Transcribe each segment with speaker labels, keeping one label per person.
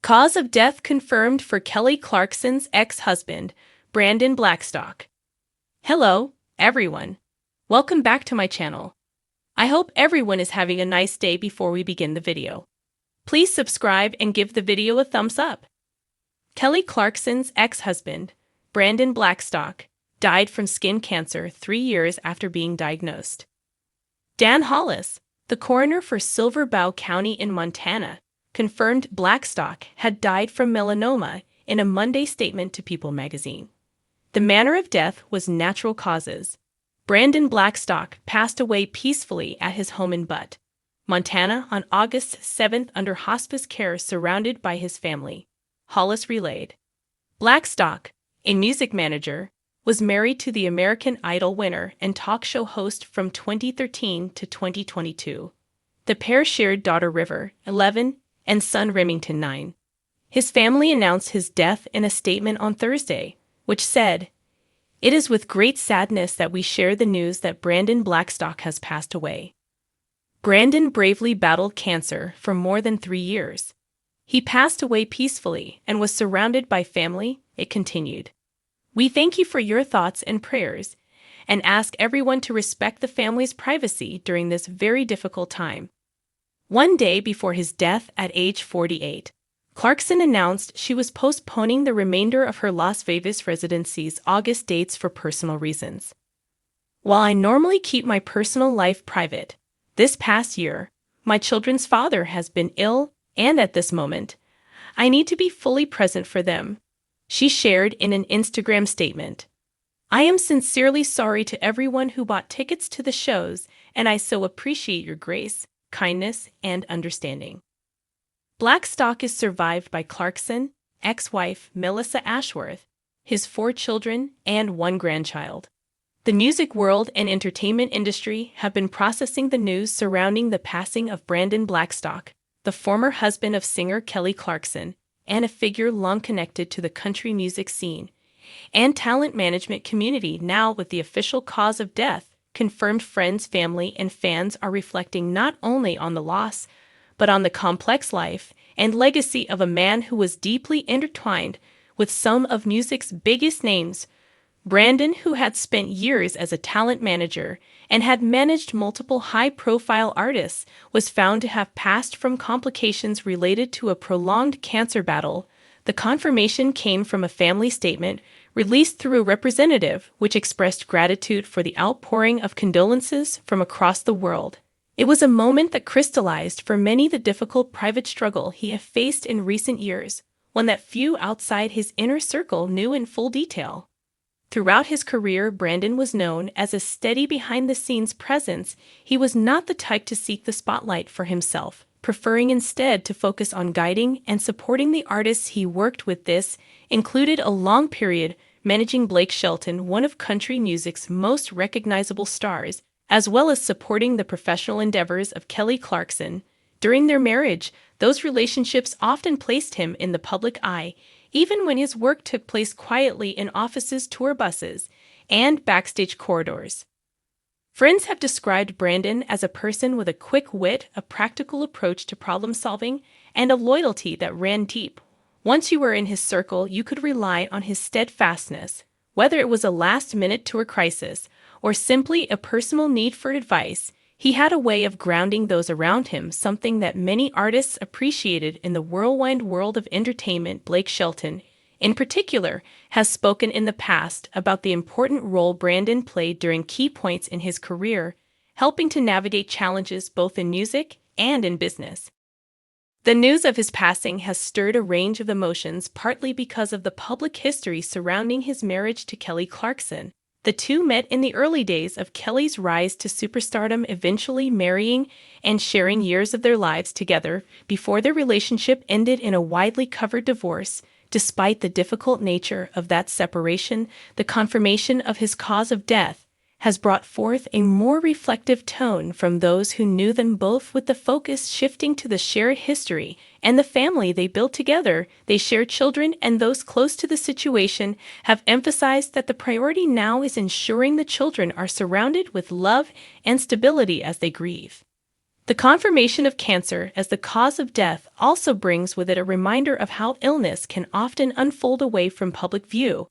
Speaker 1: Cause of death confirmed for Kelly Clarkson's ex-husband, Brandon Blackstock. Hello, everyone. Welcome back to my channel. I hope everyone is having a nice day before we begin the video. Please subscribe and give the video a thumbs up. Kelly Clarkson's ex-husband, Brandon Blackstock, died from skin cancer 3 years after being diagnosed. Dan Hollis, the coroner for Silver Bow County in Montana, confirmed Blackstock had died from melanoma in a Monday statement to People magazine. The manner of death was natural causes. Brandon Blackstock passed away peacefully at his home in Butte, Montana on August 7th under hospice care surrounded by his family, Hollis relayed. Blackstock, a music manager, was married to the American Idol winner and talk show host from 2013 to 2022. The pair shared daughter River, 11, and son Remington, 9. His family announced his death in a statement on Thursday, which said, "It is with great sadness that we share the news that Brandon Blackstock has passed away. Brandon bravely battled cancer for more than 3 years. He passed away peacefully and was surrounded by family," it continued. "We thank you for your thoughts and prayers and ask everyone to respect the family's privacy during this very difficult time." One day before his death at age 48, Clarkson announced she was postponing the remainder of her Las Vegas residency's August dates for personal reasons. "While I normally keep my personal life private, this past year, my children's father has been ill, and at this moment, I need to be fully present for them," she shared in an Instagram statement. "I am sincerely sorry to everyone who bought tickets to the shows, and I so appreciate your grace, kindness, and understanding." Blackstock is survived by Clarkson, ex-wife Melissa Ashworth, his 4 children, and 1 grandchild. The music world and entertainment industry have been processing the news surrounding the passing of Brandon Blackstock, the former husband of singer Kelly Clarkson, and a figure long connected to the country music scene and talent management community. Now, with the official cause of death confirmed, friends, family, and fans are reflecting not only on the loss, but on the complex life and legacy of a man who was deeply intertwined with some of music's biggest names. Brandon, who had spent years as a talent manager and had managed multiple high-profile artists, was found to have passed from complications related to a prolonged cancer battle. The confirmation came from a family statement released through a representative, which expressed gratitude for the outpouring of condolences from across the world. It was a moment that crystallized for many the difficult private struggle he had faced in recent years, one that few outside his inner circle knew in full detail. Throughout his career, Brandon was known as a steady behind-the-scenes presence. He was not the type to seek the spotlight for himself, preferring instead to focus on guiding and supporting the artists he worked with. This included a long period managing Blake Shelton, one of country music's most recognizable stars, as well as supporting the professional endeavors of Kelly Clarkson. During their marriage, those relationships often placed him in the public eye, even when his work took place quietly in offices, tour buses, and backstage corridors. Friends have described Brandon as a person with a quick wit, a practical approach to problem-solving, and a loyalty that ran deep. Once you were in his circle, you could rely on his steadfastness, whether it was a last-minute tour crisis or simply a personal need for advice. He had a way of grounding those around him, something that many artists appreciated in the whirlwind world of entertainment. Blake Shelton, in particular, has spoken in the past about the important role Brandon played during key points in his career, helping to navigate challenges both in music and in business. The news of his passing has stirred a range of emotions, partly because of the public history surrounding his marriage to Kelly Clarkson. The two met in the early days of Kelly's rise to superstardom, eventually marrying and sharing years of their lives together before their relationship ended in a widely covered divorce. Despite the difficult nature of that separation, the confirmation of his cause of death has brought forth a more reflective tone from those who knew them both, with the focus shifting to the shared history and the family they built together. They share children, and those close to the situation have emphasized that the priority now is ensuring the children are surrounded with love and stability as they grieve. The confirmation of cancer as the cause of death also brings with it a reminder of how illness can often unfold away from public view.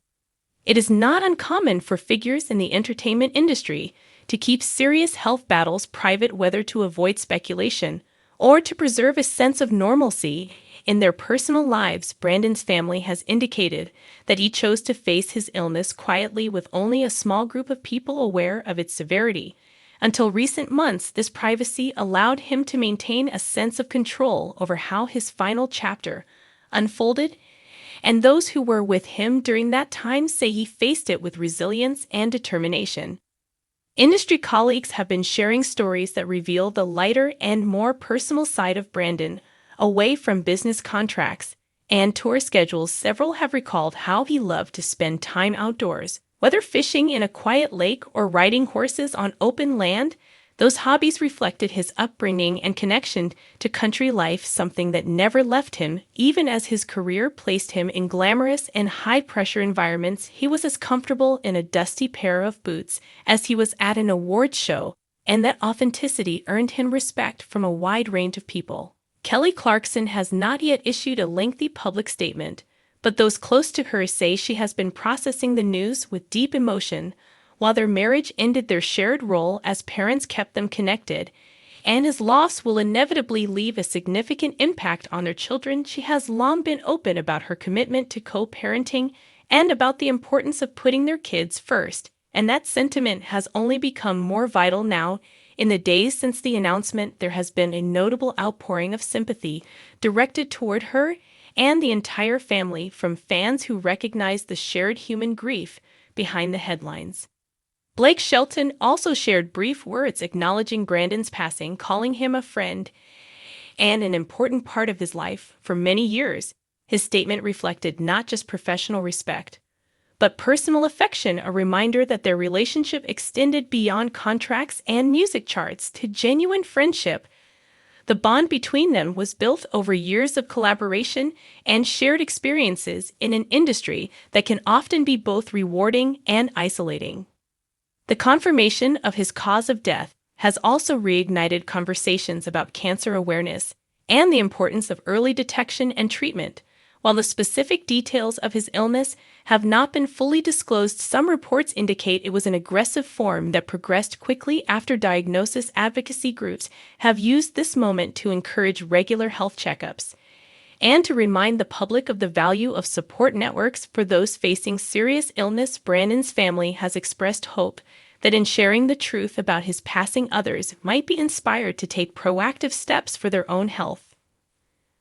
Speaker 1: It is not uncommon for figures in the entertainment industry to keep serious health battles private, whether to avoid speculation or to preserve a sense of normalcy in their personal lives. Brandon's family has indicated that he chose to face his illness quietly with only a small group of people aware of its severity. Until recent months, this privacy allowed him to maintain a sense of control over how his final chapter unfolded, and those who were with him during that time say he faced it with resilience and determination. Industry colleagues have been sharing stories that reveal the lighter and more personal side of Brandon, away from business contracts and tour schedules. Several have recalled how he loved to spend time outdoors, whether fishing in a quiet lake or riding horses on open land. Those hobbies reflected his upbringing and connection to country life, something that never left him. Even as his career placed him in glamorous and high-pressure environments, he was as comfortable in a dusty pair of boots as he was at an awards show, and that authenticity earned him respect from a wide range of people. Kelly Clarkson has not yet issued a lengthy public statement, but those close to her say she has been processing the news with deep emotion. While their marriage ended, their shared role as parents kept them connected, and his loss will inevitably leave a significant impact on their children. She has long been open about her commitment to co-parenting and about the importance of putting their kids first, and that sentiment has only become more vital now. In the days since the announcement, there has been a notable outpouring of sympathy directed toward her and the entire family from fans who recognize the shared human grief behind the headlines. Blake Shelton also shared brief words acknowledging Brandon's passing, calling him a friend and an important part of his life for many years. His statement reflected not just professional respect, but personal affection, a reminder that their relationship extended beyond contracts and music charts to genuine friendship. The bond between them was built over years of collaboration and shared experiences in an industry that can often be both rewarding and isolating. The confirmation of his cause of death has also reignited conversations about cancer awareness and the importance of early detection and treatment. While the specific details of his illness have not been fully disclosed, some reports indicate it was an aggressive form that progressed quickly after diagnosis. Advocacy groups have used this moment to encourage regular health checkups and to remind the public of the value of support networks for those facing serious illness. Brandon's family has expressed hope that in sharing the truth about his passing, others might be inspired to take proactive steps for their own health.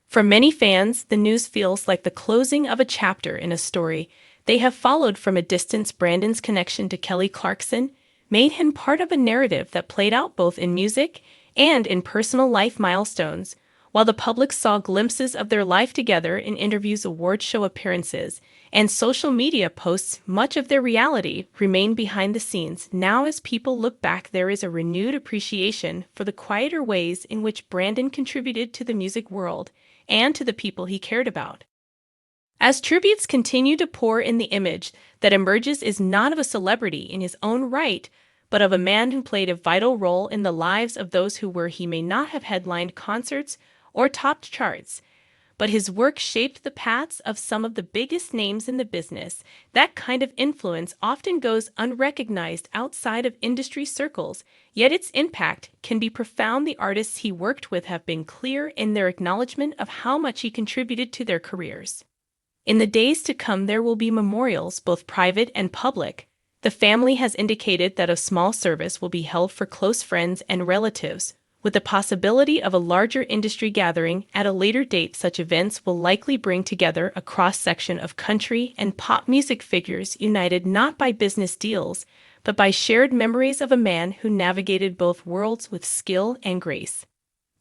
Speaker 1: For many fans, the news feels like the closing of a chapter in a story they have followed from a distance. Brandon's connection to Kelly Clarkson made him part of a narrative that played out both in music and in personal life milestones. While the public saw glimpses of their life together in interviews, award show appearances, and social media posts, much of their reality remained behind the scenes. Now, as people look back, there is a renewed appreciation for the quieter ways in which Brandon contributed to the music world and to the people he cared about. As tributes continue to pour in, the image that emerges is not of a celebrity in his own right, but of a man who played a vital role in the lives of those who were. He may not have headlined concerts or topped charts, but his work shaped the paths of some of the biggest names in the business. That kind of influence often goes unrecognized outside of industry circles, yet its impact can be profound. The artists he worked with have been clear in their acknowledgement of how much he contributed to their careers. In the days to come, there will be memorials, both private and public. The family has indicated that a small service will be held for close friends and relatives, with the possibility of a larger industry gathering at a later date. Such events will likely bring together a cross-section of country and pop music figures, united not by business deals, but by shared memories of a man who navigated both worlds with skill and grace.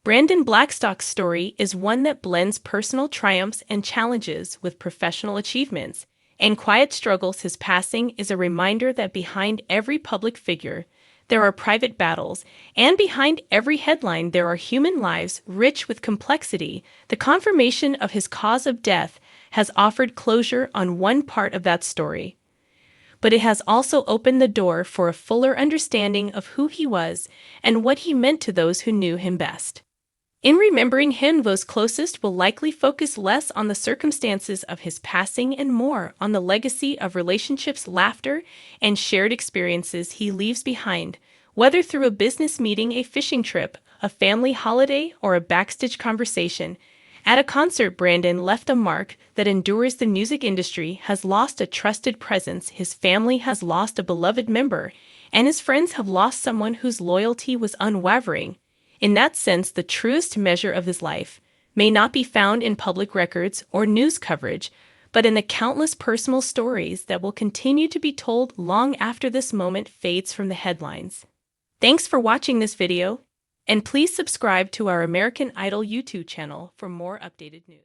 Speaker 1: Brandon Blackstock's story is one that blends personal triumphs and challenges with professional achievements and quiet struggles. His passing is a reminder that behind every public figure, there are private battles, and behind every headline there are human lives rich with complexity. The confirmation of his cause of death has offered closure on one part of that story, but it has also opened the door for a fuller understanding of who he was and what he meant to those who knew him best. In remembering him, those closest will likely focus less on the circumstances of his passing and more on the legacy of relationships, laughter, and shared experiences he leaves behind, whether through a business meeting, a fishing trip, a family holiday, or a backstage conversation. At a concert, Brandon left a mark that endures. The music industry has lost a trusted presence, his family has lost a beloved member, and his friends have lost someone whose loyalty was unwavering. In that sense, the truest measure of his life may not be found in public records or news coverage, but in the countless personal stories that will continue to be told long after this moment fades from the headlines. Thanks for watching this video, and please subscribe to our American Idol YouTube channel for more updated news.